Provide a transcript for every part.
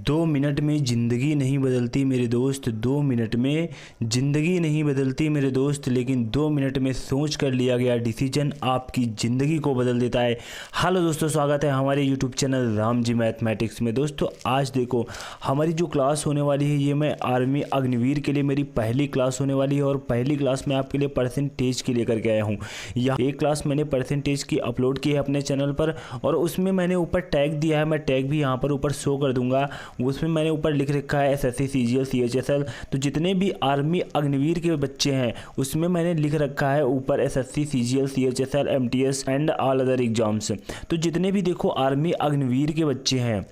2 minute में ज़िंदगी नहीं बदलती मेरे दोस्त, 2 मिनट में ज़िंदगी नहीं बदलती मेरे दोस्त, लेकिन 2 मिनट में सोच कर लिया गया डिसीजन आपकी ज़िंदगी को बदल देता है। हेलो दोस्तों, स्वागत है हमारे YouTube channel Ram ji mathematics में। दोस्तों आज देखो हमारी जो क्लास होने वाली है, ये मैं आर्मी अग्निवीर के लिए मेरी पहली क्लास होने वाली है और पहली क्लास में आपके लिए परसेंटेज की लेकर के आया हूँ। यह एक क्लास मैंने परसेंटेज की अपलोड की है अपने चैनल पर और उसमें मैंने ऊपर टैग दिया है, मैं टैग भी यहाँ पर ऊपर शो कर दूंगा। उसमें मैंने ऊपर लिख रखा है एसएससी सीजीएल सीएचएसएल। तो जितने भी आर्मी अग्निवीर के बच्चे हैं उसमें मैंने लिख रखा है ऊपर SSC CGL CHSL MTS and all other exams. तो जितने भी देखो आर्मी अग्निवीर के बच्चे हैं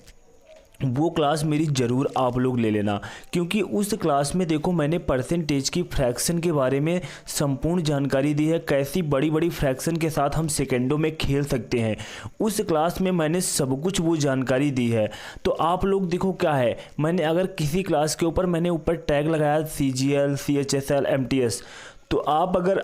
वो क्लास मेरी ज़रूर आप लोग ले लेना, क्योंकि उस क्लास में देखो मैंने परसेंटेज की फ्रैक्शन के बारे में संपूर्ण जानकारी दी है, कैसी बड़ी बड़ी फ्रैक्शन के साथ हम सेकेंडों में खेल सकते हैं। उस क्लास में मैंने सब कुछ वो जानकारी दी है। तो आप लोग देखो क्या है, मैंने अगर किसी क्लास के ऊपर मैंने ऊपर टैग लगाया सीजीएल सीएचएसएल एमटीएस, तो आप अगर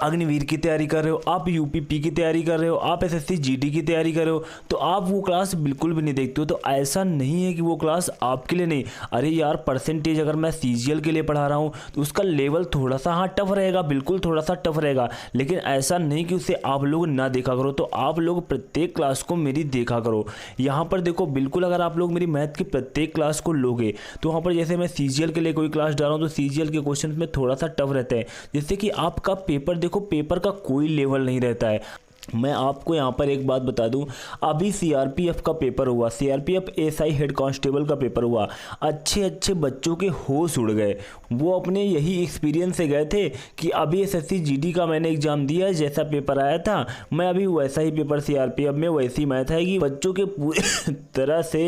अग्निवीर की तैयारी कर रहे हो, आप यूपीपी की तैयारी कर रहे हो, आप एसएससी जीडी की तैयारी कर रहे हो, तो आप वो क्लास बिल्कुल भी नहीं देखते हो। तो ऐसा नहीं है कि वो क्लास आपके लिए नहीं। अरे यार, परसेंटेज अगर मैं सीजीएल के लिए पढ़ा रहा हूँ तो उसका लेवल थोड़ा सा टफ रहेगा, बिल्कुल थोड़ा सा टफ रहेगा, लेकिन ऐसा नहीं कि उसे आप लोग ना देखा करो। तो आप लोग प्रत्येक क्लास को मेरी देखा करो। यहाँ पर देखो बिल्कुल अगर आप लोग मेरी मैथ की प्रत्येक क्लास को लोगे तो वहाँ पर जैसे मैं सीजीएल के लिए कोई क्लास डाल रहा हूँ तो सीजीएल के क्वेश्चन में थोड़ा सा टफ रहता है, जिससे कि आपका पेपर देखो पेपर का कोई लेवल नहीं रहता है। मैं आपको यहाँ पर एक बात बता दूं, अभी सीआरपीएफ का पेपर हुआ, सीआरपीएफ एसआई हेड कांस्टेबल का पेपर हुआ, अच्छे अच्छे बच्चों के होश उड़ गए। वो अपने यही एक्सपीरियंस से गए थे कि अभी एसएससी जीडी का मैंने एग्जाम दिया, जैसा पेपर आया था मैं अभी वैसा ही पेपर सीआरपीएफ में वैसी मैथ आएगी। बच्चों के पूरे तरह से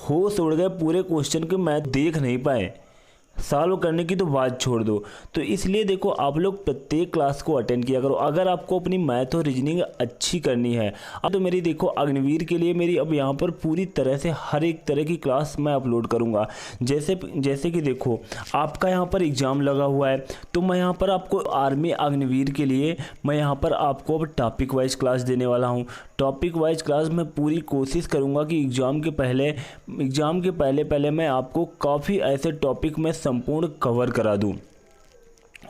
होश उड़ गए, पूरे क्वेश्चन के मैथ देख नहीं पाए, सॉल्व करने की तो बात छोड़ दो। तो इसलिए देखो आप लोग प्रत्येक क्लास को अटेंड किया करो अगर आपको अपनी मैथ और रीजनिंग अच्छी करनी है। अब तो मेरी देखो अग्निवीर के लिए मेरी अब यहाँ पर पूरी तरह से हर एक तरह की क्लास मैं अपलोड करूँगा। जैसे कि देखो आपका यहाँ पर एग्ज़ाम लगा हुआ है, तो मैं यहाँ पर आपको आर्मी अग्निवीर के लिए मैं यहाँ पर आपको अब टॉपिक वाइज क्लास देने वाला हूँ। टॉपिक वाइज क्लास मैं पूरी कोशिश करूँगा कि एग्ज़ाम के पहले मैं आपको काफ़ी ऐसे टॉपिक में संपूर्ण कवर करा दूं।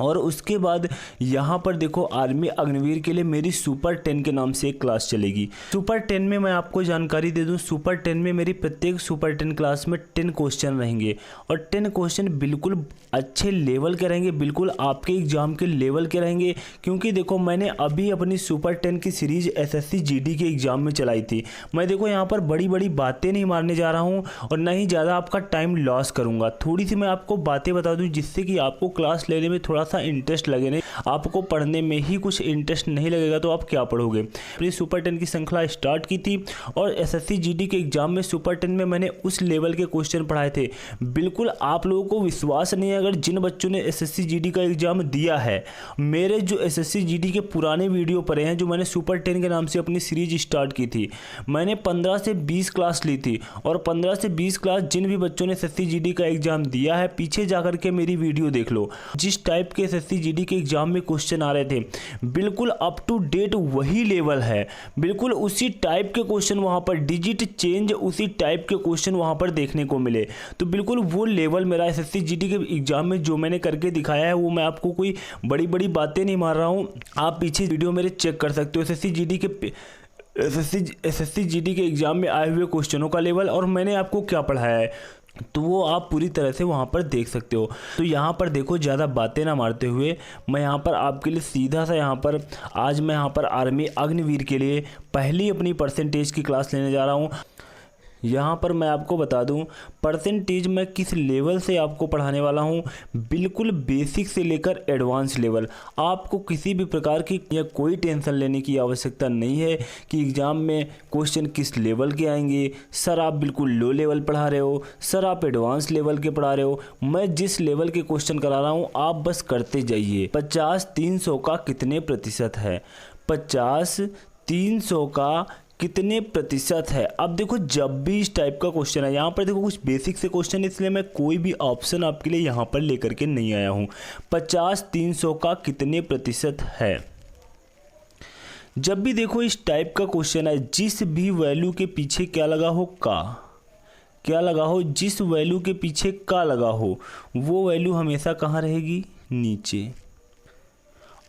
और उसके बाद यहाँ पर देखो आर्मी अग्निवीर के लिए मेरी सुपर 10 के नाम से एक क्लास चलेगी। सुपर 10 में मैं आपको जानकारी दे दूँ, सुपर 10 में मेरी प्रत्येक सुपर 10 क्लास में 10 क्वेश्चन रहेंगे और 10 क्वेश्चन बिल्कुल अच्छे लेवल के रहेंगे, बिल्कुल आपके एग्जाम के लेवल के रहेंगे। क्योंकि देखो मैंने अभी अपनी सुपर 10 की सीरीज एसएससी जीडी के एग्जाम में चलाई थी। मैं देखो यहाँ पर बड़ी बड़ी बातें नहीं मारने जा रहा हूँ और ना ही ज़्यादा आपका टाइम लॉस करूँगा। थोड़ी सी मैं आपको बातें बता दूँ जिससे कि आपको क्लास लेने में थोड़ा सा इंटरेस्ट लगे। नहीं आपको पढ़ने में ही कुछ इंटरेस्ट नहीं लगेगा तो आप क्या पढ़ोगे। अपनी सुपर 10 की श्रृंखला स्टार्ट की थी और एसएससी जीडी के एग्जाम में सुपर 10 में मैंने उस लेवल के क्वेश्चन पढ़ाए थे। बिल्कुल आप लोगों को विश्वास नहीं है, अगर जिन बच्चों ने एसएससी जीडी का एग्जाम दिया है, मेरे जो एसएससी जीडी के पुराने वीडियो पड़े हैं जो मैंने सुपर 10 के नाम से अपनी सीरीज स्टार्ट की थी, मैंने 15 से 20 क्लास ली थी और 15 से 20 क्लास जिन भी बच्चों ने एसएससी जीडी का एग्जाम दिया है, पीछे जाकर के मेरी वीडियो देख लो। जिस टाइप के एसएससी जीडी के एग्जाम में क्वेश्चन आ रहे थे बिल्कुल अप टू डेट वही लेवल है, बिल्कुल उसी टाइप के क्वेश्चन वहां पर, डिजिट चेंज उसी टाइप के क्वेश्चन वहां पर देखने को मिले। तो बिल्कुल वो लेवल मेरा एसएससी जीडी के एग्जाम में जो मैंने करके दिखाया है, वो मैं आपको कोई बड़ी बड़ी बातें नहीं मार रहा हूं, आप पीछे वीडियो मेरे चेक कर सकते हो। एसएससी जीडी के एग्जाम में आए हुए क्वेश्चनों का लेवल और मैंने आपको क्या पढ़ाया है, तो वो आप पूरी तरह से वहाँ पर देख सकते हो। तो यहाँ पर देखो ज़्यादा बातें ना मारते हुए मैं यहाँ पर आपके लिए सीधा सा आज मैं यहाँ पर आर्मी अग्निवीर के लिए पहली अपनी परसेंटेज की क्लास लेने जा रहा हूँ। यहाँ पर मैं आपको बता दूं परसेंटेज मैं किस लेवल से आपको पढ़ाने वाला हूँ, बिल्कुल बेसिक से लेकर एडवांस लेवल। आपको किसी भी प्रकार की या कोई टेंशन लेने की आवश्यकता नहीं है कि एग्ज़ाम में क्वेश्चन किस लेवल के आएंगे। सर आप बिल्कुल लो लेवल पढ़ा रहे हो, सर आप एडवांस लेवल के पढ़ा रहे हो, मैं जिस लेवल के क्वेश्चन करा रहा हूँ आप बस करते जाइए। 50-300 का कितने प्रतिशत है, 50-300 का कितने प्रतिशत है। अब देखो जब भी इस टाइप का क्वेश्चन है, यहाँ पर देखो कुछ बेसिक से क्वेश्चन है इसलिए मैं कोई भी ऑप्शन आपके लिए यहाँ पर लेकर के नहीं आया हूँ। 50-300 का कितने प्रतिशत है। जब भी देखो इस टाइप का क्वेश्चन है, जिस भी वैल्यू के पीछे क्या लगा हो का, क्या लगा हो, जिस वैल्यू के पीछे का लगा हो वो वैल्यू हमेशा कहाँ रहेगी, नीचे।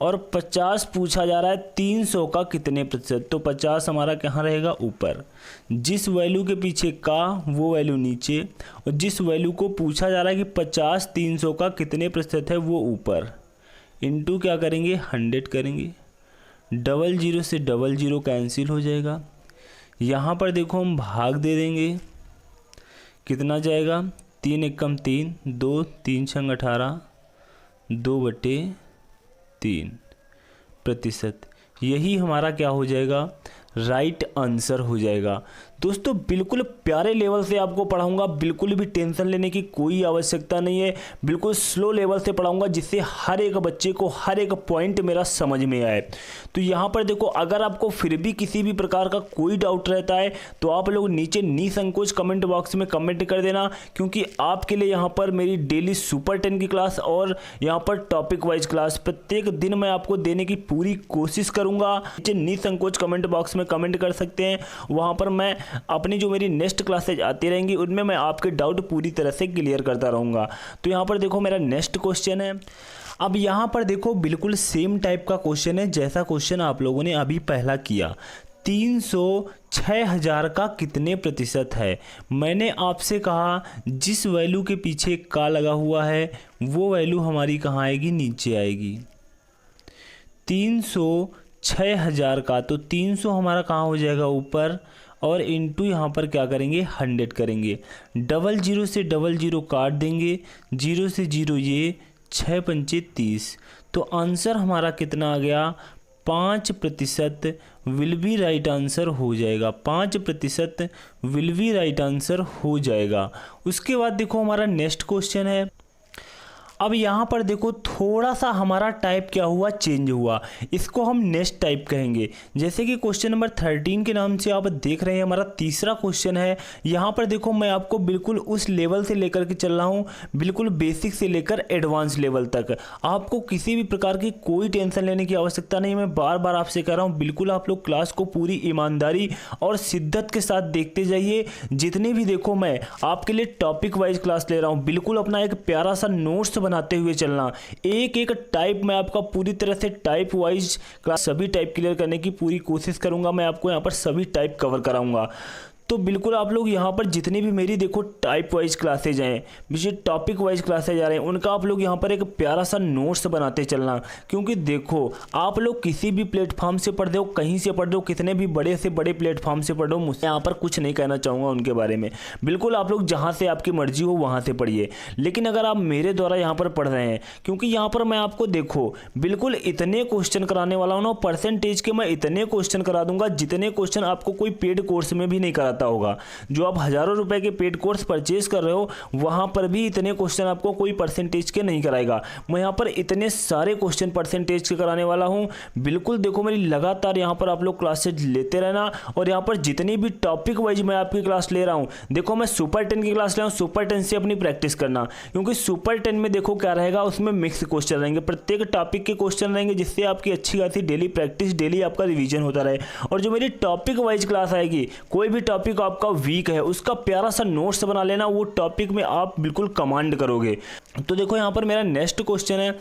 और 50 पूछा जा रहा है 300 का कितने प्रतिशत, तो 50 हमारा कहाँ रहेगा, ऊपर। जिस वैल्यू के पीछे का वो वैल्यू नीचे, और जिस वैल्यू को पूछा जा रहा है कि 50 300 का कितने प्रतिशत है वो ऊपर। इनटू क्या करेंगे, 100 करेंगे। 00 से 00 कैंसिल हो जाएगा। यहाँ पर देखो हम भाग दे देंगे, कितना जाएगा, 3 एकम 3, 2 3 छंग 18, 2/3%। यही हमारा क्या हो जाएगा, राइट आंसर हो जाएगा। दोस्तों बिल्कुल प्यारे लेवल से आपको पढ़ाऊंगा, बिल्कुल भी टेंशन लेने की कोई आवश्यकता नहीं है, बिल्कुल स्लो लेवल से पढ़ाऊंगा जिससे हर एक बच्चे को हर एक पॉइंट मेरा समझ में आए। तो यहाँ पर देखो, अगर आपको फिर भी किसी भी प्रकार का कोई डाउट रहता है तो आप लोग नीचे निसंकोच कमेंट बॉक्स में कमेंट कर देना, क्योंकि आपके लिए यहाँ पर मेरी डेली सुपर 10 की क्लास और यहाँ पर टॉपिक वाइज क्लास प्रत्येक दिन मैं आपको देने की पूरी कोशिश करूँगा। नीचे निसंकोच कमेंट बॉक्स में कमेंट कर सकते हैं, वहाँ पर मैं अपनी जो मेरी नेक्स्ट क्लासेज आती रहेंगी उनमें मैं आपके डाउट पूरी तरह से क्लियर करता रहूँगा। तो यहाँ पर देखो मेरा नेक्स्ट क्वेश्चन है। अब यहाँ पर देखो बिल्कुल सेम टाइप का क्वेश्चन है जैसा क्वेश्चन आप लोगों ने अभी पहला किया। 300 6000 का कितने प्रतिशत है। मैंने आपसे कहा जिस वैल्यू के पीछे का लगा हुआ है वो वैल्यू हमारी कहाँ आएगी, नीचे आएगी। 300 6000 का, तो 300 हमारा कहाँ हो जाएगा, ऊपर, और इनटू यहाँ पर क्या करेंगे, 100 करेंगे। 00 से 00 काट देंगे, 0 से 0 ये, 6 पंचे 30। तो आंसर हमारा कितना आ गया, 5% विल बी राइट आंसर हो जाएगा। 5% विल बी राइट आंसर हो जाएगा। उसके बाद देखो हमारा नेक्स्ट क्वेश्चन है। अब यहाँ पर देखो थोड़ा सा हमारा टाइप क्या हुआ, चेंज हुआ, इसको हम नेक्स्ट टाइप कहेंगे। जैसे कि क्वेश्चन नंबर 13 के नाम से आप देख रहे हैं हमारा तीसरा क्वेश्चन है। यहाँ पर देखो मैं आपको बिल्कुल उस लेवल से लेकर के चल रहा हूँ, बिल्कुल बेसिक से लेकर एडवांस लेवल तक। आपको किसी भी प्रकार की कोई टेंशन लेने की आवश्यकता नहीं। मैं बार बार आपसे कह रहा हूँ, बिल्कुल आप लोग क्लास को पूरी ईमानदारी और शिद्दत के साथ देखते जाइए। जितने भी देखो मैं आपके लिए टॉपिक वाइज क्लास ले रहा हूँ, बिल्कुल अपना एक प्यारा सा नोट्स बनाते हुए चलना। एक एक टाइप मैं आपका पूरी तरह से टाइप वाइज क्लास सभी टाइप क्लियर करने की पूरी कोशिश करूंगा। मैं आपको यहाँ पर सभी टाइप कवर कराऊंगा। तो बिल्कुल आप लोग यहाँ पर जितनी भी मेरी देखो टाइप वाइज क्लासेज हैं, विशेष टॉपिक वाइज क्लासेज आ रहे हैं, उनका आप लोग यहाँ पर एक प्यारा सा नोट्स बनाते चलना। क्योंकि देखो आप लोग किसी भी प्लेटफॉर्म से पढ़ रहे हो, कहीं से पढ़ रहे हो, कितने भी बड़े से बड़े प्लेटफॉर्म से पढ़ रहे हो, मुझसे यहाँ पर कुछ नहीं कहना चाहूँगा उनके बारे में। बिल्कुल आप लोग जहाँ से आपकी मर्जी हो वहाँ से पढ़िए, लेकिन अगर आप मेरे द्वारा यहाँ पर पढ़ रहे हैं, क्योंकि यहाँ पर मैं आपको देखो बिल्कुल इतने क्वेश्चन कराने वाला हूँ ना, परसेंटेज के मैं इतने क्वेश्चन करा दूंगा जितने क्वेश्चन आपको कोई पेड कोर्स में भी नहीं कराता होगा। जो आप हजारों रुपए के पेड कोर्स परचेज कर रहे हो वहां पर भी इतने क्वेश्चन आपको कोई परसेंटेज के नहीं कराएगा। मैं यहां पर इतने सारे क्वेश्चन परसेंटेज के कराने वाला हूं। बिल्कुल देखो मेरी लगातार यहां पर आप लोग क्लासेज लेते रहना। और यहां पर जितनी भी टॉपिक वाइज मैं आपकी क्लास ले रहा हूं, देखो मैं सुपर 10 की क्लास ले रहा हूं, सुपर 10 से अपनी प्रैक्टिस करना। क्योंकि सुपर 10 में देखो क्या रहेगा, उसमें मिक्स क्वेश्चन रहेंगे, प्रत्येक टॉपिक के क्वेश्चन रहेंगे, जिससे आपकी अच्छी खासी डेली प्रैक्टिस, डेली आपका रिवीजन होता रहे। और जो मेरी टॉपिक वाइज क्लास आएगी, कोई भी टॉपिक आपका वीक है उसका प्यारा सा नोट्स बना लेना, वो टॉपिक में आप बिल्कुल कमांड करोगे। तो देखो यहां पर मेरा नेक्स्ट क्वेश्चन है,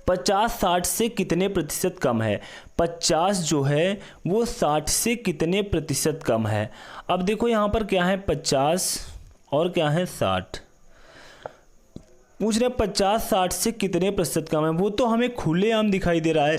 50-60 से कितने प्रतिशत कम है। 50 जो है वो 60 से कितने प्रतिशत कम है। अब देखो यहां पर क्या है, 50 और क्या है 60। पूछ रहे 50-60 से कितने प्रतिशत कम है। वो तो हमें खुलेआम दिखाई दे रहा है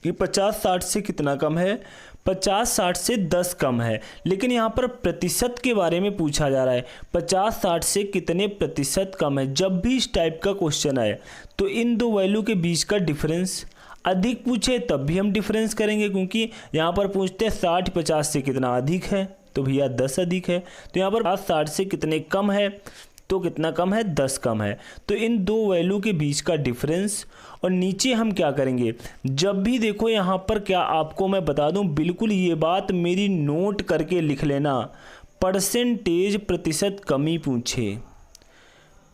कि 50-60 से कितना कम है, 50-60 से 10 कम है। लेकिन यहाँ पर प्रतिशत के बारे में पूछा जा रहा है, 50-60 से कितने प्रतिशत कम है। जब भी इस टाइप का क्वेश्चन आए तो इन दो वैल्यू के बीच का डिफरेंस अधिक पूछे तब भी हम डिफरेंस करेंगे, क्योंकि यहाँ पर पूछते हैं 60-50 से कितना अधिक है, तो भैया 10 अधिक है। तो यहाँ पर 60 से कितने कम है, तो कितना कम है, 10 कम है। तो इन दो वैल्यू के बीच का डिफरेंस। और नीचे हम क्या करेंगे, जब भी देखो यहाँ पर क्या आपको मैं बता दूं, बिल्कुल ये बात मेरी नोट करके लिख लेना, परसेंटेज प्रतिशत कमी पूछे,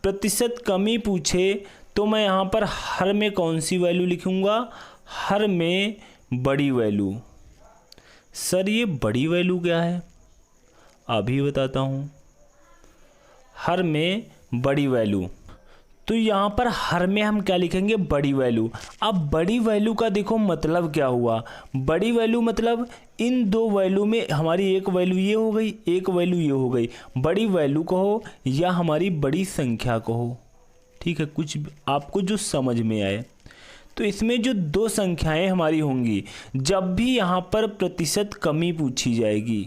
प्रतिशत कमी पूछे तो मैं यहाँ पर हर में कौन सी वैल्यू लिखूँगा, हर में बड़ी वैल्यू। सर ये बड़ी वैल्यू क्या है, अभी बताता हूँ। हर में बड़ी वैल्यू। तो यहाँ पर हर में हम क्या लिखेंगे, बड़ी वैल्यू। अब बड़ी वैल्यू का देखो मतलब क्या हुआ, बड़ी वैल्यू मतलब इन दो वैल्यू में हमारी एक वैल्यू ये हो गई, एक वैल्यू ये हो गई। बड़ी वैल्यू कहो या हमारी बड़ी संख्या कहो, ठीक है, कुछ आपको जो समझ में आए। तो इसमें जो दो संख्याएं हमारी होंगी, जब भी यहाँ पर प्रतिशत कमी पूछी जाएगी,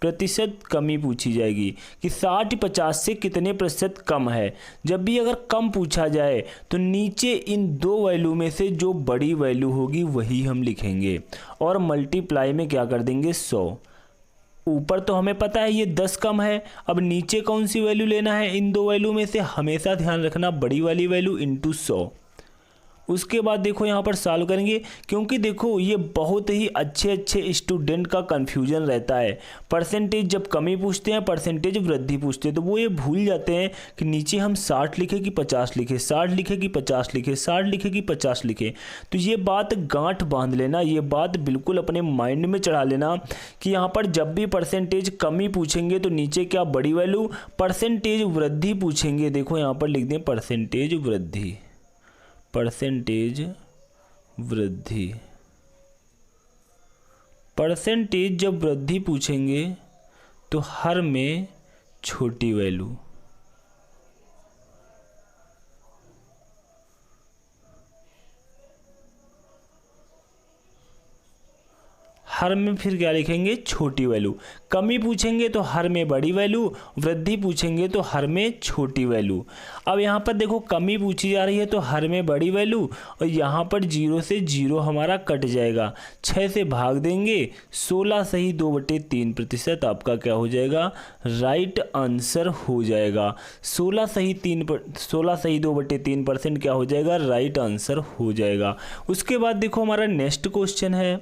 प्रतिशत कमी पूछी जाएगी कि 60-50 से कितने प्रतिशत कम है, जब भी अगर कम पूछा जाए तो नीचे इन दो वैल्यू में से जो बड़ी वैल्यू होगी वही हम लिखेंगे और मल्टीप्लाई में क्या कर देंगे 100। ऊपर तो हमें पता है ये 10 कम है, अब नीचे कौन सी वैल्यू लेना है, इन दो वैल्यू में से हमेशा ध्यान रखना बड़ी वाली वैल्यू इंटू 100। उसके बाद देखो यहाँ पर सॉल्व करेंगे, क्योंकि देखो ये बहुत ही अच्छे स्टूडेंट का कन्फ्यूजन रहता है। परसेंटेज जब कमी पूछते हैं, परसेंटेज वृद्धि पूछते हैं, तो वो ये भूल जाते हैं कि नीचे हम 60 लिखे कि 50 लिखे, 60 लिखे कि 50 लिखे, 60 लिखे कि 50 लिखे। तो ये बात गांठ बांध लेना, ये बात बिल्कुल अपने माइंड में चढ़ा लेना कि यहाँ पर जब भी परसेंटेज कमी पूछेंगे तो नीचे क्या बड़ी वैल्यू, परसेंटेज वृद्धि पूछेंगे, देखो यहाँ पर लिख दें परसेंटेज वृद्धि, परसेंटेज वृद्धि। परसेंटेज जब वृद्धि पूछेंगे तो हर में छोटी वैल्यू, हर में फिर क्या लिखेंगे छोटी वैल्यू। कमी पूछेंगे तो हर में बड़ी वैल्यू, वृद्धि पूछेंगे तो हर में छोटी वैल्यू। अब यहाँ पर देखो कमी पूछी जा रही है तो हर में बड़ी वैल्यू, और यहाँ पर 0 से 0 हमारा कट जाएगा, 6 से भाग देंगे, 16 सही 2/3 प्रतिशत आपका क्या हो जाएगा, राइट आंसर हो जाएगा। 16 सही 2/3% क्या हो जाएगा, राइट आंसर हो जाएगा। उसके बाद देखो हमारा नेक्स्ट क्वेश्चन है।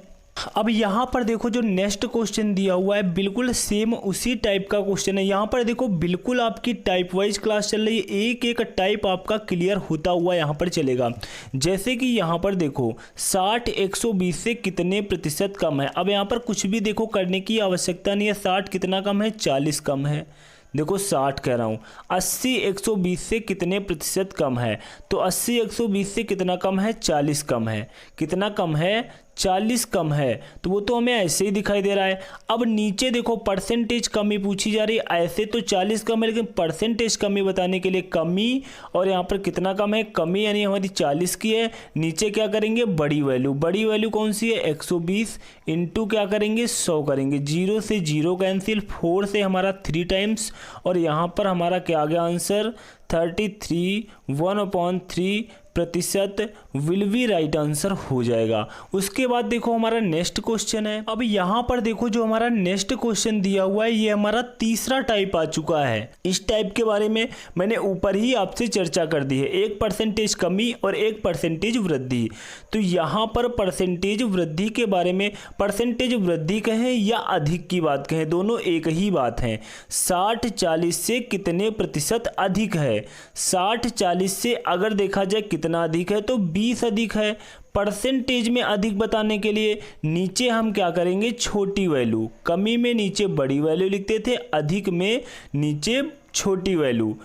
अब यहाँ पर देखो जो नेक्स्ट क्वेश्चन दिया हुआ है बिल्कुल सेम उसी टाइप का क्वेश्चन है। यहाँ पर देखो बिल्कुल आपकी टाइप वाइज क्लास चल रही है, एक एक टाइप आपका क्लियर होता हुआ यहाँ पर चलेगा। जैसे कि यहाँ पर देखो 60 120 से कितने प्रतिशत कम है। अब यहाँ पर कुछ भी देखो करने की आवश्यकता नहीं है। 60 कितना कम है, 40 कम है। देखो 60 कह रहा हूँ। 80 120 से कितने प्रतिशत कम है, तो 80 120 से कितना कम है, 40 कम है। कितना कम है, 40 कम है, तो वो तो हमें ऐसे ही दिखाई दे रहा है। अब नीचे देखो परसेंटेज कमी पूछी जा रही है, ऐसे तो 40 कम है, लेकिन परसेंटेज कमी बताने के लिए कमी, और यहाँ पर कितना कम है, कमी यानी हमारी 40 की है। नीचे क्या करेंगे, बड़ी वैल्यू। बड़ी वैल्यू कौन सी है, 120 इंटू क्या करेंगे, 100 करेंगे। 0 से 0 कैंसिल, 4 से हमारा 3 टाइम्स, और यहाँ पर हमारा क्या आ गया आंसर, 33 1/3 प्रतिशत विल बी राइट आंसर हो जाएगा। उसके बाद देखो हमारा नेक्स्ट क्वेश्चन है। अब यहाँ पर देखो जो हमारा नेक्स्ट क्वेश्चन दिया हुआ है ये हमारा तीसरा टाइप आ चुका है। इस टाइप के बारे में मैंने ऊपर ही आपसे चर्चा कर दी है, 1% कमी और 1% वृद्धि। तो यहाँ पर परसेंटेज वृद्धि के बारे में, परसेंटेज वृद्धि कहें या अधिक की बात कहें, दोनों एक ही बात है। 60 40 से कितने प्रतिशत अधिक है। 60 40 से अगर देखा जाए कितना अधिक है, तो 20 अधिक है। परसेंटेज में अधिक बताने के लिए नीचे हम क्या करेंगे, छोटी वैल्यू। कमी में नीचे बड़ी वैल्यू लिखते थे, अधिक में नीचे छोटी वैल्यू,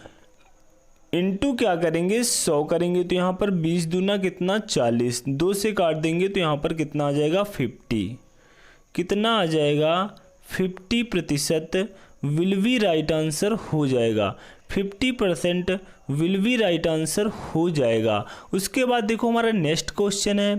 इनटू क्या करेंगे, 100 करेंगे। तो यहाँ पर 20 दूना कितना, 40, 2 से काट देंगे तो यहाँ पर कितना आ जाएगा, 50। कितना आ जाएगा, 50% विल बी राइट आंसर हो जाएगा। 50% विल बी राइट आंसर हो जाएगा। उसके बाद देखो हमारा नेक्स्ट क्वेश्चन है।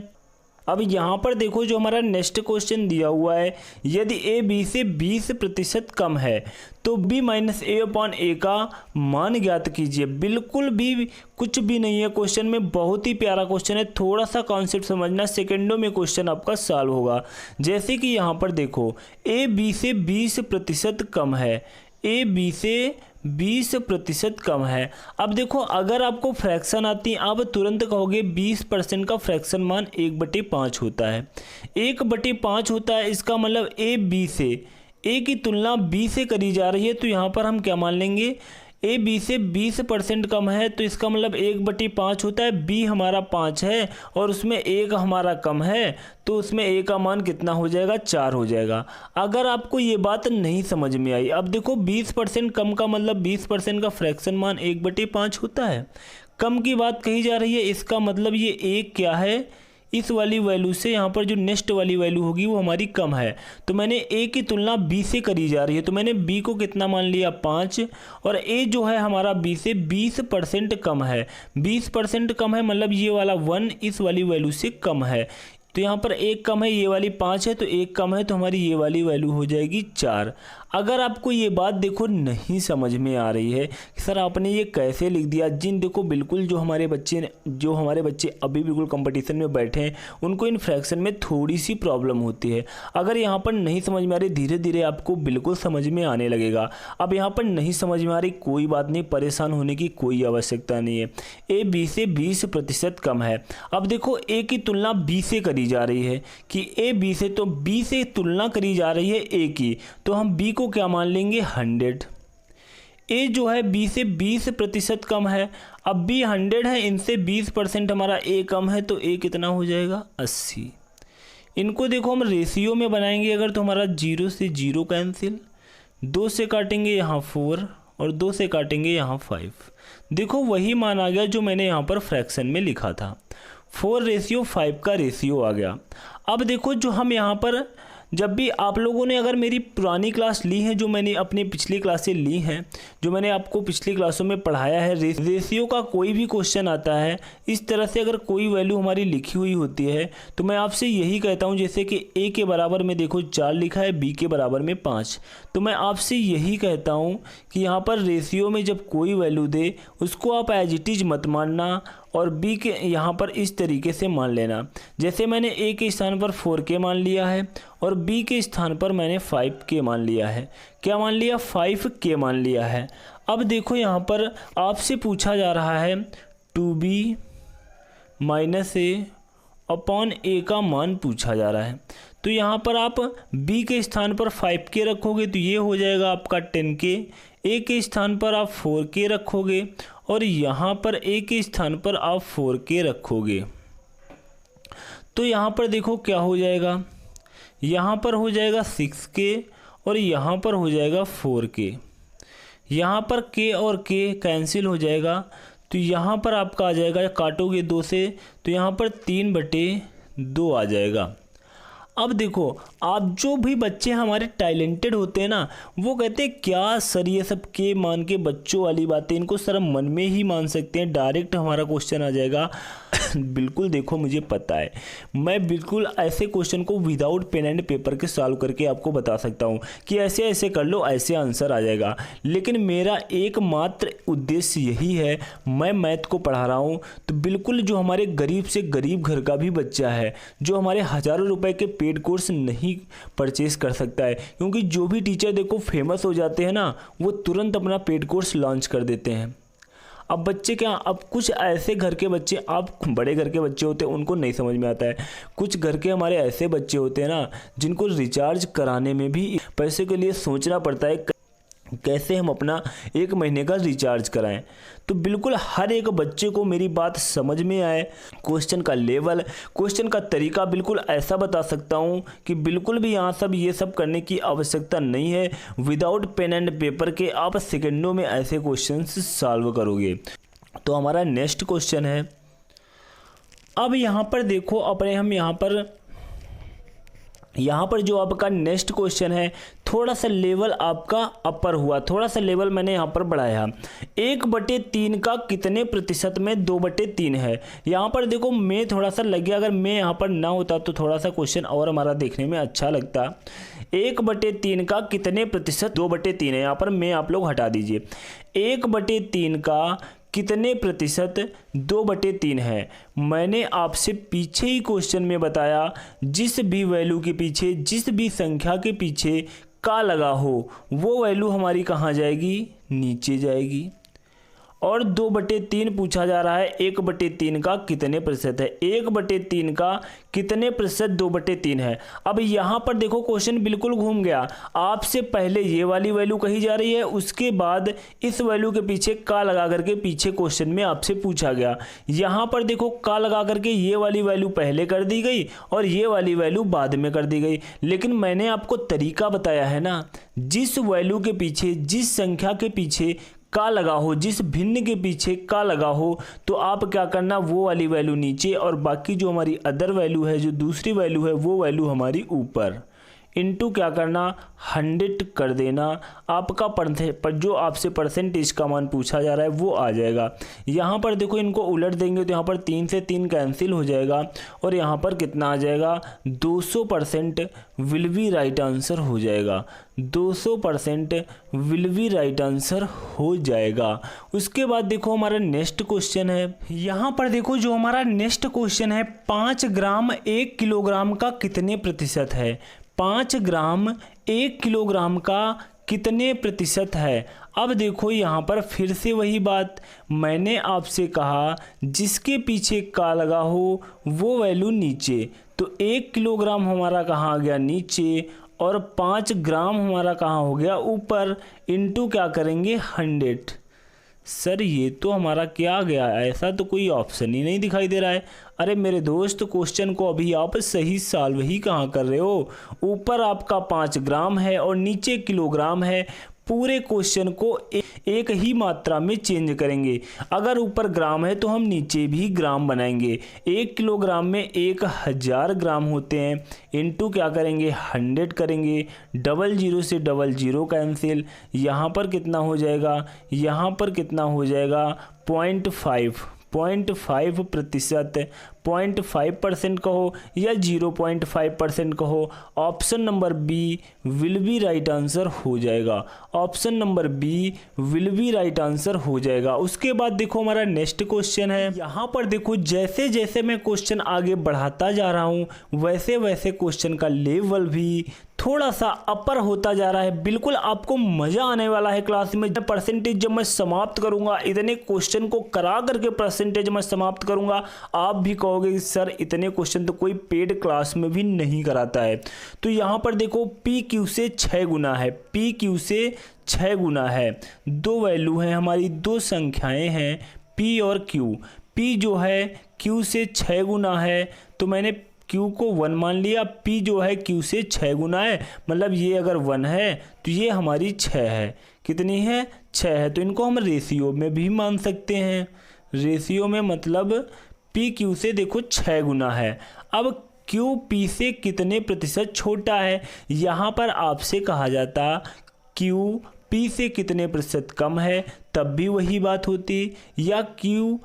अब यहाँ पर देखो जो हमारा नेक्स्ट क्वेश्चन दिया हुआ है, यदि ए बी से 20% कम है तो b माइनस a/a का मान ज्ञात कीजिए। बिल्कुल भी कुछ भी नहीं है क्वेश्चन में, बहुत ही प्यारा क्वेश्चन है। थोड़ा सा कॉन्सेप्ट समझना, सेकंडों में क्वेश्चन आपका सॉल्व होगा। जैसे कि यहाँ पर देखो ए बी से 20% कम है, ए बी से 20% कम है। अब देखो अगर आपको फ्रैक्शन आती है, आप तुरंत कहोगे 20% का फ्रैक्शन मान 1/5 होता है। 1/5 होता है, इसका मतलब ए बी से, ए की तुलना बी से करी जा रही है, तो यहाँ पर हम क्या मान लेंगे, ए बी से 20% कम है तो इसका मतलब 1/5 होता है। बी हमारा 5 है और उसमें ए का हमारा कम है तो उसमें ए का मान कितना हो जाएगा, 4 हो जाएगा। अगर आपको ये बात नहीं समझ में आई, अब देखो 20% कम का मतलब 20% का फ्रैक्शन मान 1/5 होता है। कम की बात कही जा रही है, इसका मतलब ये ए क्या है, इस वाली वैल्यू से यहाँ पर जो नेक्स्ट वाली वैल्यू होगी वो हमारी कम है। तो मैंने ए की तुलना बी से करी जा रही है तो मैंने बी को कितना मान लिया, 5, और ए जो है हमारा बी से 20% कम है। 20% कम है मतलब ये वाला 1 इस वाली वैल्यू से कम है। तो यहाँ पर एक कम है, ये वाली 5 है तो एक कम है तो हमारी ये वाली वैल्यू हो जाएगी 4। अगर आपको ये बात देखो नहीं समझ में आ रही है कि सर आपने ये कैसे लिख दिया, जिन देखो बिल्कुल जो हमारे बच्चे अभी बिल्कुल कंपटीशन में बैठे हैं उनको इन फ्रैक्शन में थोड़ी सी प्रॉब्लम होती है। अगर यहाँ पर नहीं समझ में आ रही, धीरे धीरे आपको बिल्कुल समझ में आने लगेगा। अब यहाँ पर नहीं समझ में आ रही, कोई बात नहीं, परेशान होने की कोई आवश्यकता नहीं है। ए बी से 20% कम है। अब देखो ए की तुलना बी से करी जा रही है कि ए बी से, तो बी से तुलना करी जा रही है ए की, तो हम बी को क्या मान लेंगे, 100। ए जो है बी से 20% कम है। अब बी 100 है, इनसे 20% हमारा ए कम है तो ए कितना हो जाएगा, 80। इनको देखो हम रेशियो में बनाएंगे अगर तो हमारा 0 से 0 कैंसिल, 2 से काटेंगे यहाँ 4 और 2 से काटेंगे यहाँ 5। देखो वही मान आ गया जो मैंने यहाँ पर फ्रैक्शन में लिखा था, 4:5 का रेशियो आ गया। अब देखो जो हम यहाँ पर, जब भी आप लोगों ने अगर मेरी पुरानी क्लास ली है, जो मैंने अपनी पिछली क्लासें ली हैं, जो मैंने आपको पिछली क्लासों में पढ़ाया है, रेशियो का कोई भी क्वेश्चन आता है इस तरह से अगर कोई वैल्यू हमारी लिखी हुई होती है तो मैं आपसे यही कहता हूं, जैसे कि ए के बराबर में देखो 4 लिखा है, बी के बराबर में 5, तो मैं आपसे यही कहता हूं कि यहाँ पर रेशियो में जब कोई वैल्यू दे उसको आप एज इट इज मत मानना और बी के यहाँ पर इस तरीके से मान लेना। जैसे मैंने ए के स्थान पर 4k मान लिया है और बी के स्थान पर मैंने 5k मान लिया है। क्या मान लिया, 5k मान लिया है। अब देखो यहाँ पर आपसे पूछा जा रहा है 2b - a अपॉन a का मान पूछा जा रहा है। तो यहाँ पर आप b के स्थान पर 5k रखोगे तो ये हो जाएगा आपका 10k, a के स्थान पर आप 4k रखोगे और यहाँ पर a के स्थान पर आप 4k रखोगे तो यहाँ पर देखो क्या हो जाएगा, यहाँ पर हो जाएगा 6k और यहाँ पर हो जाएगा 4k। यहाँ पर k और k कैंसिल हो जाएगा तो यहाँ पर आपका आ जाएगा, काटोगे 2 से तो यहाँ पर 3/2 आ जाएगा। अब देखो आप जो भी बच्चे हमारे टैलेंटेड होते हैं ना, वो कहते हैं क्या सर ये सब के मान के बच्चों वाली बातें, इनको सर हम मन में ही मान सकते हैं, डायरेक्ट हमारा क्वेश्चन आ जाएगा। बिल्कुल देखो मुझे पता है, मैं बिल्कुल ऐसे क्वेश्चन को विदाउट पेन एंड पेपर के सॉल्व करके आपको बता सकता हूँ कि ऐसे ऐसे कर लो ऐसे आंसर आ जाएगा, लेकिन मेरा एकमात्र उद्देश्य यही है, मैं मैथ को पढ़ा रहा हूँ तो बिल्कुल जो हमारे गरीब से गरीब घर का भी बच्चा है, जो हमारे हज़ारों रुपए के पेड कोर्स नहीं परचेस कर सकता है, क्योंकि जो भी टीचर देखो फेमस हो जाते हैं ना, वो तुरंत अपना पेड कोर्स लॉन्च कर देते हैं। अब बच्चे क्या, अब कुछ ऐसे घर के बच्चे, आप बड़े घर के बच्चे होते हैं उनको नहीं समझ में आता है, कुछ घर के हमारे ऐसे बच्चे होते हैं ना जिनको रिचार्ज कराने में भी पैसे के लिए सोचना पड़ता है कैसे हम अपना 1 महीने का रिचार्ज कराएं। तो बिल्कुल हर एक बच्चे को मेरी बात समझ में आए, क्वेश्चन का लेवल, क्वेश्चन का तरीका बिल्कुल ऐसा बता सकता हूं कि बिल्कुल भी यहाँ सब ये सब करने की आवश्यकता नहीं है। विदाउट पेन एंड पेपर के आप सेकंडों में ऐसे क्वेश्चंस सॉल्व करोगे। तो हमारा नेक्स्ट क्वेश्चन है, अब यहाँ पर देखो अपने हम यहाँ पर जो आपका नेक्स्ट क्वेश्चन है, थोड़ा सा लेवल आपका अपर हुआ, थोड़ा सा लेवल मैंने यहाँ पर बढ़ाया। 1/3 का कितने प्रतिशत में 2/3 है। यहाँ पर देखो मैं थोड़ा सा लग गया, अगर मैं यहाँ पर ना होता तो थोड़ा सा क्वेश्चन और हमारा देखने में अच्छा लगता। 1/3 का कितने प्रतिशत 2/3 है, यहाँ पर मैं आप लोग हटा दीजिए। 1/3 का कितने प्रतिशत 2/3 है। मैंने आपसे पीछे ही क्वेश्चन में बताया, जिस भी वैल्यू के पीछे, जिस भी संख्या के पीछे का लगा हो वो वैल्यू हमारी कहाँ जाएगी, नीचे जाएगी। और 2/3 पूछा जा रहा है 1/3 का कितने प्रतिशत है। 1/3 का कितने प्रतिशत 2/3 है। अब यहाँ पर देखो क्वेश्चन बिल्कुल घूम गया। आपसे पहले ये वाली वैल्यू कही जा रही है, उसके बाद इस वैल्यू के पीछे का लगा करके पीछे क्वेश्चन में आपसे पूछा गया। यहाँ पर देखो का लगा करके ये वाली वैल्यू पहले कर दी गई और ये वाली वैल्यू बाद में कर दी गई। लेकिन मैंने आपको तरीका बताया है ना, जिस वैल्यू के पीछे, जिस संख्या के पीछे का लगा हो, जिस भिन्न के पीछे का लगा हो, तो आप क्या करना, वो वाली वैल्यू नीचे और बाकी जो हमारी अदर वैल्यू है, जो दूसरी वैल्यू है, वो वैल्यू हमारी ऊपर, इनटू क्या करना 100 कर देना। आपका जो आपसे परसेंटेज का मान पूछा जा रहा है वो आ जाएगा। यहाँ पर देखो इनको उलट देंगे तो यहाँ पर 3 से 3 कैंसिल हो जाएगा और यहाँ पर कितना आ जाएगा 200% विल बी राइट आंसर हो जाएगा। 200% विल बी राइट आंसर हो जाएगा। उसके बाद देखो हमारा नेक्स्ट क्वेश्चन है। यहाँ पर देखो जो हमारा नेक्स्ट क्वेश्चन है, 5 ग्राम 1 किलोग्राम का कितने प्रतिशत है। 5 ग्राम 1 किलोग्राम का कितने प्रतिशत है। अब देखो यहाँ पर फिर से वही बात, मैंने आपसे कहा जिसके पीछे का लगा हो वो वैल्यू नीचे, तो 1 किलोग्राम हमारा कहाँ आ गया नीचे और 5 ग्राम हमारा कहाँ हो गया ऊपर, इनटू क्या करेंगे 100। सर ये तो हमारा क्या गया, ऐसा तो कोई ऑप्शन ही नहीं दिखाई दे रहा है। अरे मेरे दोस्त क्वेश्चन को अभी आप सही सॉल्व ही कहाँ कर रहे हो। ऊपर आपका 5 ग्राम है और नीचे किलोग्राम है। पूरे क्वेश्चन को एक ही मात्रा में चेंज करेंगे। अगर ऊपर ग्राम है तो हम नीचे भी ग्राम बनाएंगे। 1 किलोग्राम में 1000 ग्राम होते हैं, इनटू क्या करेंगे 100 करेंगे। 00 से 00 कैंसिल, यहाँ पर कितना हो जाएगा, यहाँ पर कितना हो जाएगा 0.5 प्रतिशत, 0.5% कहो या 0.5% कहो। Option number B will be right answer हो जाएगा। Option number B will be right answer हो जाएगा। उसके बाद देखो हमारा नेक्स्ट क्वेश्चन है। यहाँ पर देखो जैसे जैसे मैं क्वेश्चन आगे बढ़ाता जा रहा हूँ वैसे वैसे क्वेश्चन का लेवल भी थोड़ा सा अपर होता जा रहा है। बिल्कुल आपको मज़ा आने वाला है क्लास में। परसेंटेज जब मैं समाप्त करूंगा, इतने क्वेश्चन को करा करके परसेंटेज मैं समाप्त करूंगा, आप भी कहोगे कि सर इतने क्वेश्चन तो कोई पेड क्लास में भी नहीं कराता है। तो यहाँ पर देखो पी क्यू से 6 गुना है, पी क्यू से 6 गुना है। 2 वैल्यू हैं हमारी, 2 संख्याएँ हैं पी और क्यू। पी जो है क्यू से 6 गुना है, तो मैंने Q को 1 मान लिया। P जो है Q से 6 गुना है, मतलब ये अगर 1 है तो ये हमारी 6 है। कितनी है 6 है। तो इनको हम रेशियो में भी मान सकते हैं। रेशियो में मतलब P Q से देखो 6 गुना है। अब Q P से कितने प्रतिशत छोटा है। यहाँ पर आपसे कहा जाता Q P से कितने प्रतिशत कम है, तब भी वही बात होती, या Q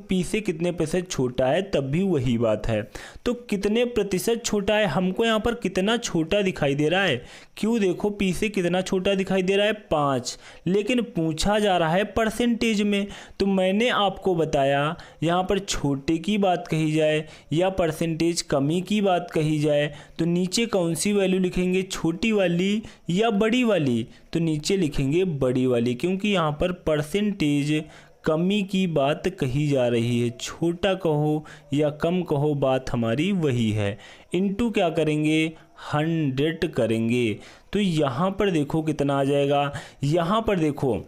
P से कितने प्रतिशत छोटा है तब भी वही बात है। तो कितने प्रतिशत छोटा है, हमको यहाँ पर कितना छोटा दिखाई दे रहा है। Q देखो P से कितना छोटा दिखाई दे रहा है 5, लेकिन पूछा जा रहा है परसेंटेज में। तो मैंने आपको बताया यहाँ पर छोटे की बात कही जाए या परसेंटेज कमी की बात कही जाए तो नीचे कौन सी वैल्यू लिखेंगे, छोटी वाली या बड़ी वाली। तो नीचे लिखेंगे बड़ी वाली, क्योंकि यहाँ पर परसेंटेज कमी की बात कही जा रही है। छोटा कहो या कम कहो बात हमारी वही है। इनटू क्या करेंगे 100 करेंगे। तो यहाँ पर देखो कितना आ जाएगा। यहाँ पर देखो,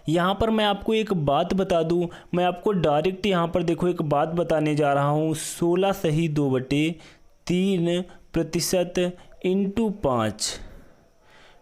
यहाँ पर मैं आपको एक बात बता दूँ, मैं आपको डायरेक्ट यहाँ पर देखो एक बात बताने जा रहा हूँ। 16 सही 2/3 प्रतिशत इनटू 5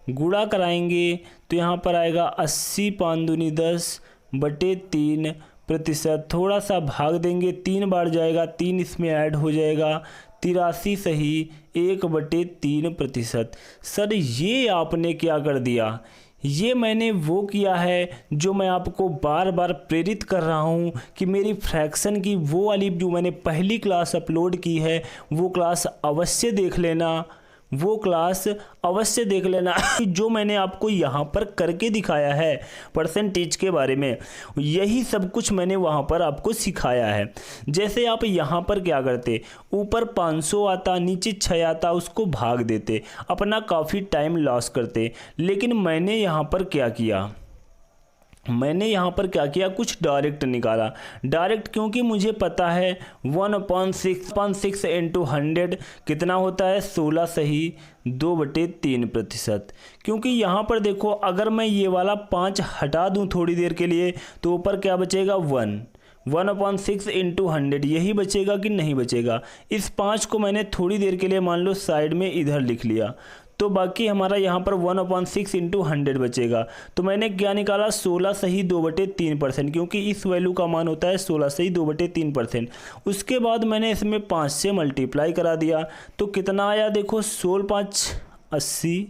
गुणा कराएंगे तो यहाँ पर आएगा 80 5 दूनी 10/3 प्रतिशत। थोड़ा सा भाग देंगे, 3 बार जाएगा, 3 इसमें ऐड हो जाएगा, 83 सही 1/3 प्रतिशत। सर ये आपने क्या कर दिया, ये मैंने वो किया है जो मैं आपको बार बार प्रेरित कर रहा हूँ कि मेरी फ्रैक्शन की वो वाली जो मैंने पहली क्लास अपलोड की है वो क्लास अवश्य देख लेना, वो क्लास अवश्य देख लेना। जो मैंने आपको यहाँ पर करके दिखाया है परसेंटेज के बारे में, यही सब कुछ मैंने वहाँ पर आपको सिखाया है। जैसे आप यहाँ पर क्या करते, ऊपर 500 आता, नीचे 6 आता, उसको भाग देते, अपना काफ़ी टाइम लॉस करते। लेकिन मैंने यहाँ पर क्या किया, मैंने यहाँ पर क्या किया, कुछ डायरेक्ट निकाला। डायरेक्ट क्योंकि मुझे पता है 1/6 इंटू 100 कितना होता है, 16 सही 2/3%। क्योंकि यहाँ पर देखो अगर मैं ये वाला 5 हटा दूँ थोड़ी देर के लिए तो ऊपर क्या बचेगा, 1/6 इंटू 100 यही बचेगा कि नहीं बचेगा। इस 5 को मैंने थोड़ी देर के लिए मान लो साइड में इधर लिख लिया, तो बाकी हमारा यहाँ पर 1/6 इंटू 100 बचेगा। तो मैंने क्या निकाला, 16 सही 2/3%, क्योंकि इस वैल्यू का मान होता है 16 सही 2/3%। उसके बाद मैंने इसमें 5 से मल्टीप्लाई करा दिया, तो कितना आया देखो, 16×5 80,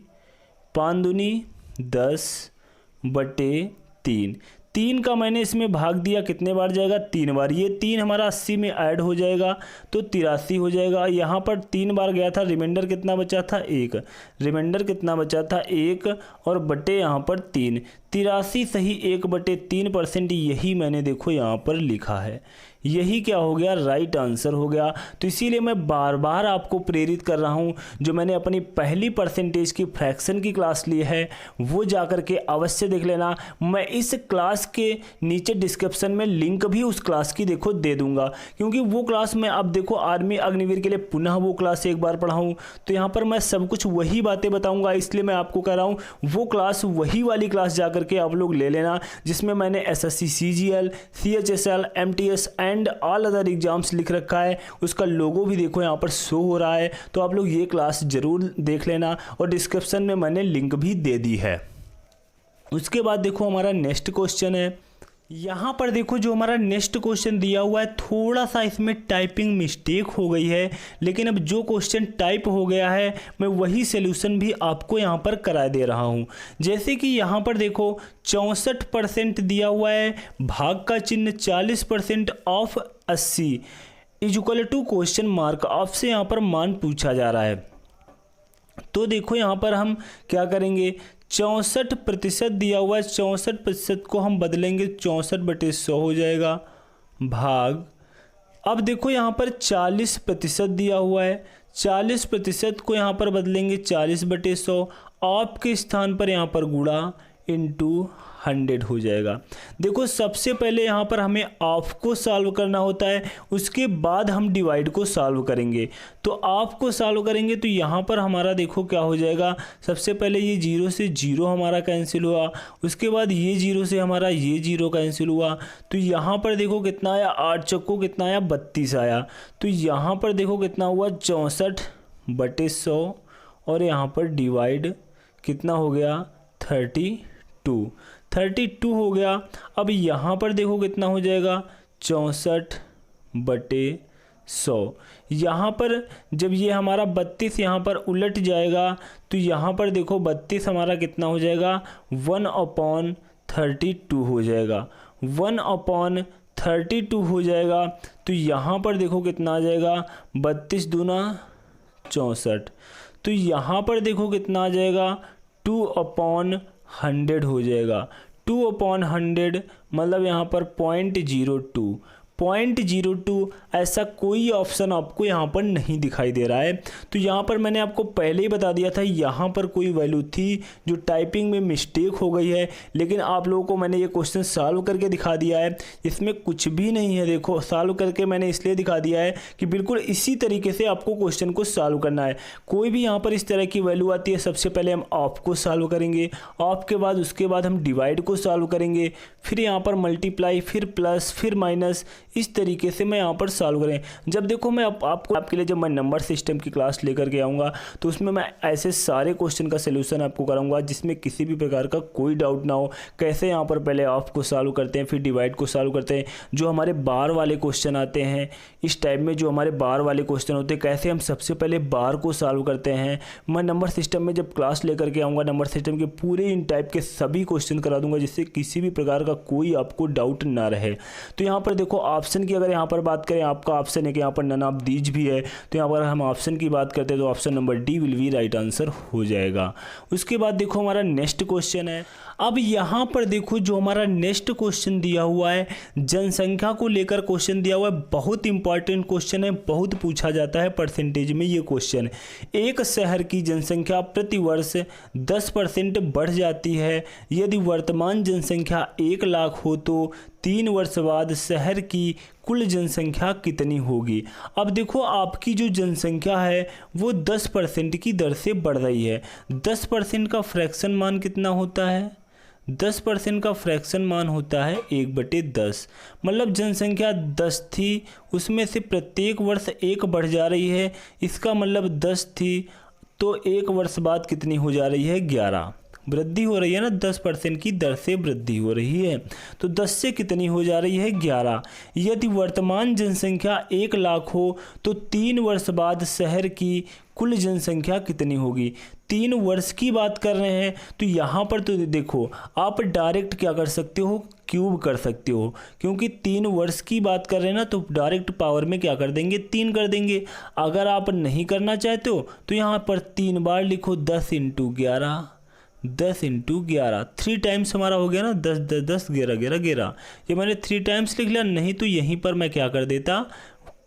5 दूनी 10/3। 3 का मैंने इसमें भाग दिया, कितने बार जाएगा, 3 बार। ये 3 हमारा 80 में ऐड हो जाएगा तो 83 हो जाएगा। यहाँ पर 3 बार गया था, रिमाइंडर कितना बचा था, 1। रिमाइंडर कितना बचा था, 1 और बटे यहाँ पर 3, 83 सही 1/3%। यही मैंने देखो यहाँ पर लिखा है, यही क्या हो गया, राइट आंसर हो गया। तो इसीलिए मैं बार बार आपको प्रेरित कर रहा हूँ, जो मैंने अपनी पहली परसेंटेज की फ्रैक्शन की क्लास ली है वो जा कर के अवश्य देख लेना। मैं इस क्लास के नीचे डिस्क्रिप्शन में लिंक भी उस क्लास की देखो दे दूंगा, क्योंकि वो क्लास मैं अब देखो आर्मी अग्निवीर के लिए पुनः वो क्लास एक बार पढ़ाऊँ तो यहाँ पर मैं सब कुछ वही बातें बताऊँगा। इसलिए मैं आपको कह रहा हूँ वो क्लास, वही वाली क्लास जा करके आप लोग ले लेना, जिसमें मैंने SSC CGL CHSL MTS and all other exams लिख रखा है। उसका लोगो भी देखो यहाँ पर शो हो रहा है, तो आप लोग ये क्लास ज़रूर देख लेना और डिस्क्रिप्शन में मैंने लिंक भी दे दी है। उसके बाद देखो हमारा नेक्स्ट क्वेश्चन है। यहाँ पर देखो जो हमारा नेक्स्ट क्वेश्चन दिया हुआ है, थोड़ा सा इसमें टाइपिंग मिस्टेक हो गई है, लेकिन अब जो क्वेश्चन टाइप हो गया है मैं वही सॉल्यूशन भी आपको यहाँ पर करा दे रहा हूँ। जैसे कि यहाँ पर देखो 64% दिया हुआ है, भाग का चिन्ह 40% of 80 equal to question mark of से यहाँ पर मान पूछा जा रहा है। तो देखो यहाँ पर हम क्या करेंगे, 64% दिया हुआ है, 64% को हम बदलेंगे 64/100 हो जाएगा, भाग। अब देखो यहाँ पर 40% दिया हुआ है, 40% को यहाँ पर बदलेंगे 40/100, ऑफ के स्थान पर यहाँ पर गुणा इंटू 100 हो जाएगा। देखो सबसे पहले यहाँ पर हमें ऑफ को सॉल्व करना होता है, उसके बाद हम डिवाइड को सॉल्व करेंगे। तो ऑफ को सॉल्व करेंगे तो यहाँ पर हमारा देखो क्या हो जाएगा, सबसे पहले ये 0 से 0 हमारा कैंसिल हुआ, उसके बाद ये 0 से हमारा ये 0 कैंसिल हुआ। तो यहाँ पर देखो कितना आया, 8 चक्को कितना आया, 32 आया। तो यहाँ पर देखो कितना हुआ, 64/100 और यहाँ पर डिवाइड कितना हो गया, 32 हो गया। अब यहाँ पर देखो कितना हो जाएगा, 64/100। यहाँ पर जब ये हमारा 32 यहाँ पर उलट जाएगा तो यहाँ पर देखो 32 हमारा कितना हो जाएगा, 1/32 हो जाएगा, 1/32 हो जाएगा। तो यहाँ पर देखो कितना आ जाएगा, 32 दूना 64। तो यहाँ पर देखो कितना आ जाएगा, 2/100 हो जाएगा। 2/100 मतलब यहाँ पर 0.02 ऐसा कोई ऑप्शन आपको यहाँ पर नहीं दिखाई दे रहा है। तो यहाँ पर मैंने आपको पहले ही बता दिया था, यहाँ पर कोई वैल्यू थी जो टाइपिंग में मिस्टेक हो गई है, लेकिन आप लोगों को मैंने ये क्वेश्चन सॉल्व करके दिखा दिया है। इसमें कुछ भी नहीं है, देखो सॉल्व करके मैंने इसलिए दिखा दिया है कि बिल्कुल इसी तरीके से आपको क्वेश्चन को सॉल्व करना है। कोई भी यहाँ पर इस तरह की वैल्यू आती है, सबसे पहले हम ऑफ को सॉल्व करेंगे, ऑफ के बाद उसके बाद हम डिवाइड को सॉल्व करेंगे, फिर यहाँ पर मल्टीप्लाई, फिर प्लस, फिर माइनस, इस तरीके से मैं यहाँ पर सॉल्व करें। जब देखो मैं आपके लिए जब मैं नंबर सिस्टम की क्लास लेकर के आऊँगा तो उसमें मैं ऐसे सारे क्वेश्चन का सलूशन आपको कराऊंगा जिसमें किसी भी प्रकार का कोई डाउट ना हो। कैसे यहाँ पर पहले ऑफ को सॉल्व करते हैं, फिर डिवाइड को सॉल्व करते हैं, जो हमारे बार वाले क्वेश्चन आते हैं इस टाइप में, जो हमारे बार वाले क्वेश्चन होते हैं कैसे हम सबसे पहले बार को सॉल्व करते हैं। मैं नंबर सिस्टम में जब क्लास लेकर के आऊँगा, नंबर सिस्टम के पूरे इन टाइप के सभी क्वेश्चन करा दूंगा, जिससे किसी भी प्रकार का कोई आपको डाउट ना रहे। तो यहाँ पर देखो आप ऑप्शन की अगर यहाँ पर बात करें, आपका ऑप्शन है कि यहाँ पर नन ऑफ दीज भी है, तो यहाँ पर हम ऑप्शन की बात करते हैं तो option number D will be right answer हो जाएगा। उसके बाद देखो हमारा नेक्स्ट क्वेश्चन है। अब यहाँ पर देखो जो हमारा नेक्स्ट क्वेश्चन दिया हुआ है, जनसंख्या को लेकर क्वेश्चन दिया हुआ है, बहुत इंपॉर्टेंट क्वेश्चन है, बहुत पूछा जाता है परसेंटेज में ये क्वेश्चन। एक शहर की जनसंख्या प्रति वर्ष 10% बढ़ जाती है। यदि वर्तमान जनसंख्या 1 लाख हो तो 3 वर्ष बाद शहर की कुल जनसंख्या कितनी होगी। अब देखो आपकी जो जनसंख्या है वो 10% की दर से बढ़ रही है। 10% का फ्रैक्शन मान कितना होता है? 10% का फ्रैक्शन मान होता है 1/10। मतलब जनसंख्या 10 थी, उसमें से प्रत्येक वर्ष 1 बढ़ जा रही है। इसका मतलब 10 थी तो 1 वर्ष बाद कितनी हो जा रही है? 11। वृद्धि हो रही है ना, 10% की दर से वृद्धि हो रही है। तो 10 से कितनी हो जा रही है? 11। यदि वर्तमान जनसंख्या 1 लाख हो तो 3 वर्ष बाद शहर की कुल जनसंख्या कितनी होगी। 3 वर्ष की बात कर रहे हैं तो यहाँ पर तो देखो आप डायरेक्ट क्या कर सकते हो? क्यूब कर सकते हो, क्योंकि 3 वर्ष की बात कर रहे हैं ना, तो डायरेक्ट पावर में क्या कर देंगे? 3 कर देंगे। अगर आप नहीं करना चाहते हो तो यहाँ पर 3 बार लिखो, 10 × 11, 10 × 11, 3 टाइम्स हमारा हो गया ना, 10 10 10 11 11 11। ये मैंने 3 टाइम्स लिख लिया, नहीं तो यहीं पर मैं क्या कर देता?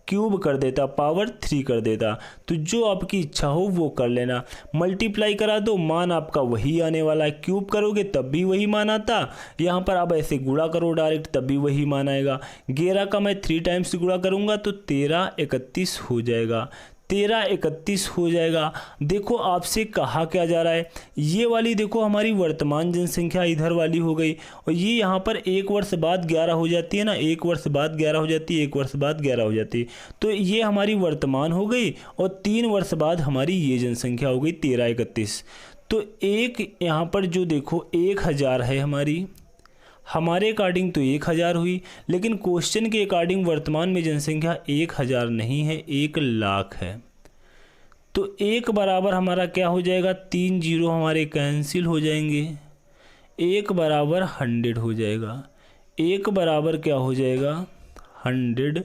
क्यूब कर देता, पावर 3 कर देता। तो जो आपकी इच्छा हो वो कर लेना। मल्टीप्लाई करा दो, मान आपका वही आने वाला है। क्यूब करोगे तब भी वही मान आता। यहाँ पर आप ऐसे गुणा करो डायरेक्ट, तब भी वही मान आएगा। 11 का मैं 3 टाइम्स गुणा करूँगा तो 13 31 हो जाएगा। 13 31 हो जाएगा। देखो आपसे कहा क्या जा रहा है, ये वाली देखो हमारी वर्तमान जनसंख्या इधर वाली हो गई, और ये यहाँ पर 1 वर्ष बाद 11 हो जाती है ना, 1 वर्ष बाद 11 हो जाती है, 1 वर्ष बाद 11 हो जाती है। तो ये हमारी वर्तमान हो गई और 3 वर्ष बाद हमारी ये जनसंख्या हो गई 13 31। तो एक यहाँ पर जो देखो 1000 है हमारे अकॉर्डिंग तो 1000 हुई, लेकिन क्वेश्चन के अकॉर्डिंग वर्तमान में जनसंख्या 1000 नहीं है, 1 लाख है। तो 1 बराबर हमारा क्या हो जाएगा? 3 जीरो हमारे कैंसिल हो जाएंगे। 1 बराबर 100 हो जाएगा। 1 बराबर क्या हो जाएगा? 100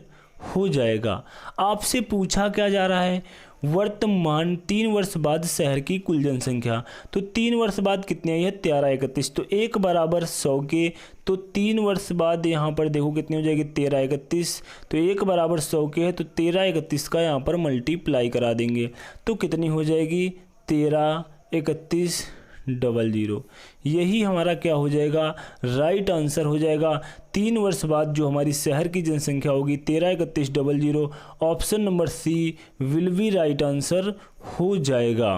हो जाएगा। आपसे पूछा क्या जा रहा है? वर्तमान 3 वर्ष बाद शहर की कुल जनसंख्या। तो 3 वर्ष बाद कितनी आई है? 13 31। तो 1 बराबर 100 के, तो 3 वर्ष बाद यहाँ पर देखो कितनी हो जाएगी? 13 31। तो 1 बराबर 100 के है, तो 13 31 का यहाँ पर मल्टीप्लाई करा देंगे तो कितनी हो जाएगी? 13 31 00। यही हमारा क्या हो जाएगा? राइट आंसर हो जाएगा। 3 वर्ष बाद जो हमारी शहर की जनसंख्या होगी 13 31 00। Option number C will be right answer हो जाएगा।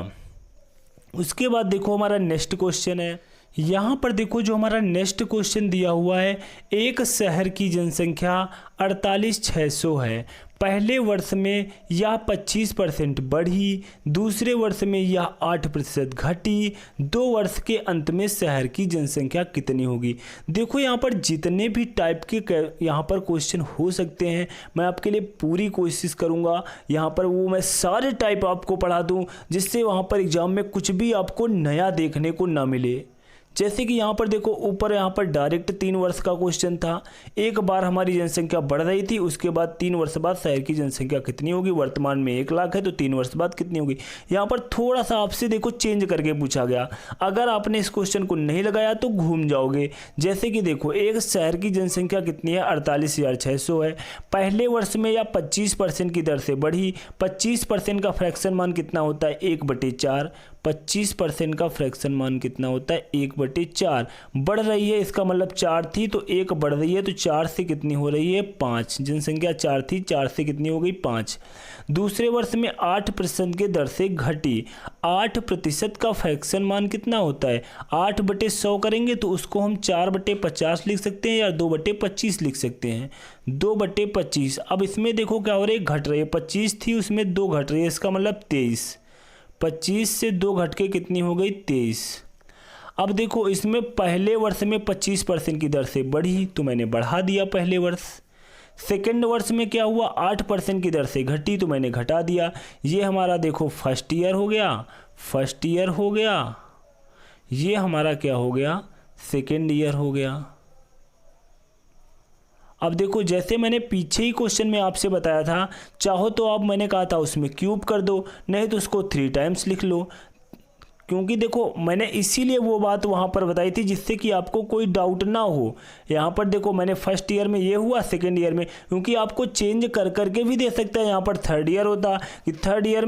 उसके बाद देखो हमारा नेक्स्ट क्वेश्चन है। यहाँ पर देखो जो हमारा नेक्स्ट क्वेश्चन दिया हुआ है, एक शहर की जनसंख्या 48,600 है। पहले वर्ष में यह 25% बढ़ी, दूसरे वर्ष में यह 8% घटी, 2 वर्ष के अंत में शहर की जनसंख्या कितनी होगी। देखो यहाँ पर जितने भी टाइप के यहाँ पर क्वेश्चन हो सकते हैं, मैं आपके लिए पूरी कोशिश करूँगा यहाँ पर वो मैं सारे टाइप आपको पढ़ा दूँ, जिससे वहाँ पर एग्जाम में कुछ भी आपको नया देखने को ना मिले। जैसे कि यहाँ पर देखो ऊपर यहाँ पर डायरेक्ट 3 वर्ष का क्वेश्चन था। एक बार हमारी जनसंख्या बढ़ रही थी, उसके बाद 3 वर्ष बाद शहर की जनसंख्या कितनी होगी। वर्तमान में 1 लाख है तो 3 वर्ष बाद कितनी होगी। यहाँ पर थोड़ा सा आपसे देखो चेंज करके पूछा गया। अगर आपने इस क्वेश्चन को नहीं लगाया तो घूम जाओगे। जैसे कि देखो एक शहर की जनसंख्या कितनी है? 48,600 है। पहले वर्ष में या 25% की दर से बढ़ी। 25% का फ्रैक्शन मान कितना होता है? 1/4। 25% का फ्रैक्शन मान कितना होता है? 1/4। बढ़ रही है, इसका मतलब 4 थी तो 1 बढ़ रही है, तो 4 से कितनी हो रही है? 5। जनसंख्या 4 थी, 4 से कितनी हो गई? 5। दूसरे वर्ष में 8% के दर से घटी। 8% का फ्रैक्शन मान कितना होता है? 8/100 करेंगे तो उसको हम 4/50 लिख सकते हैं या 2/25 लिख सकते हैं। 2/25। अब इसमें देखो क्या हो रहा है? घट रही है। 25 थी, उसमें 2 घट रही है, इसका मतलब 23। 25 से 2 घट के कितनी हो गई? 23। अब देखो इसमें पहले वर्ष में 25% की दर से बढ़ी तो मैंने बढ़ा दिया पहले वर्ष। सेकेंड वर्ष में क्या हुआ? 8% की दर से घटी तो मैंने घटा दिया। ये हमारा देखो फर्स्ट ईयर हो गया, फर्स्ट ईयर हो गया। ये हमारा क्या हो गया? सेकेंड ईयर हो गया। अब देखो जैसे मैंने पीछे ही क्वेश्चन में आपसे बताया था, चाहो तो आप मैंने कहा था उसमें क्यूब कर दो, नहीं तो उसको 3 टाइम्स लिख लो। क्योंकि देखो मैंने इसीलिए वो बात वहाँ पर बताई थी जिससे कि आपको कोई डाउट ना हो। यहाँ पर देखो मैंने फर्स्ट ईयर में ये हुआ, सेकेंड ईयर में, क्योंकि आपको चेंज कर करके भी दे सकता है। यहाँ पर थर्ड ईयर होता कि थर्ड ईयर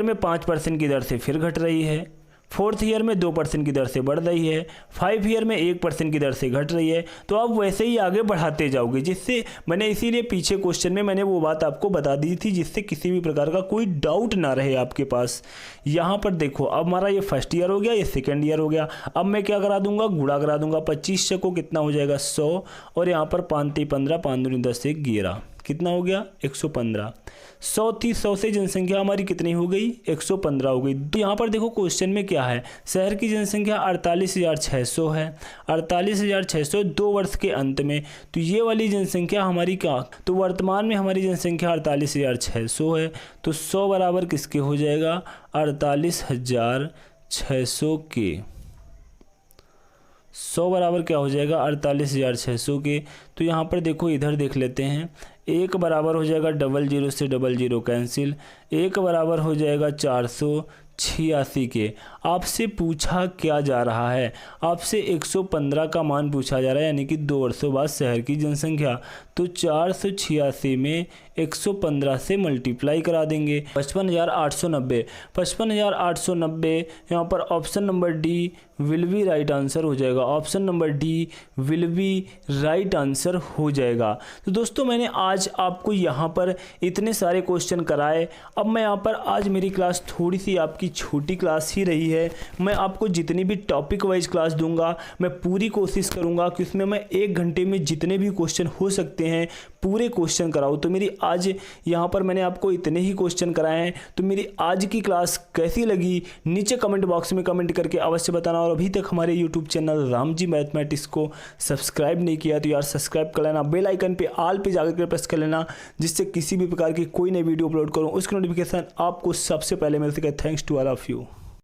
में 5% की दर से फिर घट रही है, फोर्थ ईयर में 2% की दर से बढ़ रही है, 5 ईयर में 1% की दर से घट रही है। तो आप वैसे ही आगे बढ़ाते जाओगे, जिससे मैंने इसीलिए पीछे क्वेश्चन में मैंने वो बात आपको बता दी थी जिससे किसी भी प्रकार का कोई डाउट ना रहे आपके पास। यहाँ पर देखो अब हमारा ये फर्स्ट ईयर हो गया, ये सेकेंड ईयर हो गया। अब मैं क्या करा दूंगा, गुणा करा दूंगा। 25 को कितना हो जाएगा 100, और यहाँ पर 5 15, 5 दूनी 10 से 11, कितना हो गया 115। 100 थी, 100 से जनसंख्या हमारी कितनी हो गई 115 हो गई। तो यहाँ पर देखो क्वेश्चन में क्या है, शहर की जनसंख्या 48,600 है, 48,600 2 वर्ष के अंत में। तो ये वाली जनसंख्या हमारी क्या, तो वर्तमान में हमारी जनसंख्या 48,600 है। तो 100 बराबर किसके हो जाएगा 48,600 के। 100 बराबर क्या हो जाएगा 48,600 के। तो यहाँ पर देखो इधर देख लेते हैं, 1 बराबर हो जाएगा 00 से 00 कैंसिल, 1 बराबर हो जाएगा 486 के। आपसे पूछा क्या जा रहा है, आपसे 115 का मान पूछा जा रहा है, यानी कि 2 वर्षों बाद शहर की जनसंख्या। तो 486 में 115 से मल्टीप्लाई करा देंगे, 55,890। 55,890 यहाँ पर option number D will be right answer हो जाएगा। Option number D will be right answer हो जाएगा। तो दोस्तों मैंने आज आपको यहाँ पर इतने सारे क्वेश्चन कराए। अब मैं यहाँ पर आज मेरी क्लास थोड़ी सी आपकी छोटी क्लास ही रही है। मैं आपको जितनी भी टॉपिक वाइज क्लास दूंगा, मैं पूरी कोशिश करूँगा कि उसमें मैं 1 घंटे में जितने भी क्वेश्चन हो सकते हैं पूरे क्वेश्चन कराऊँ। तो मेरी आज यहाँ पर मैंने आपको इतने ही क्वेश्चन कराए हैं। तो मेरी आज की क्लास कैसी लगी नीचे कमेंट बॉक्स में कमेंट करके अवश्य बताना। और अभी तक हमारे यूट्यूब चैनल रामजी मैथमेटिक्स को सब्सक्राइब नहीं किया तो यार सब्सक्राइब कर लेना, बेल आइकन पे ऑल पे जाकर प्रेस कर लेना, जिससे किसी भी प्रकार की कोई नई वीडियो अपलोड करूँ उसकी नोटिफिकेशन आपको सबसे पहले मिल सके। Thanks to all of you.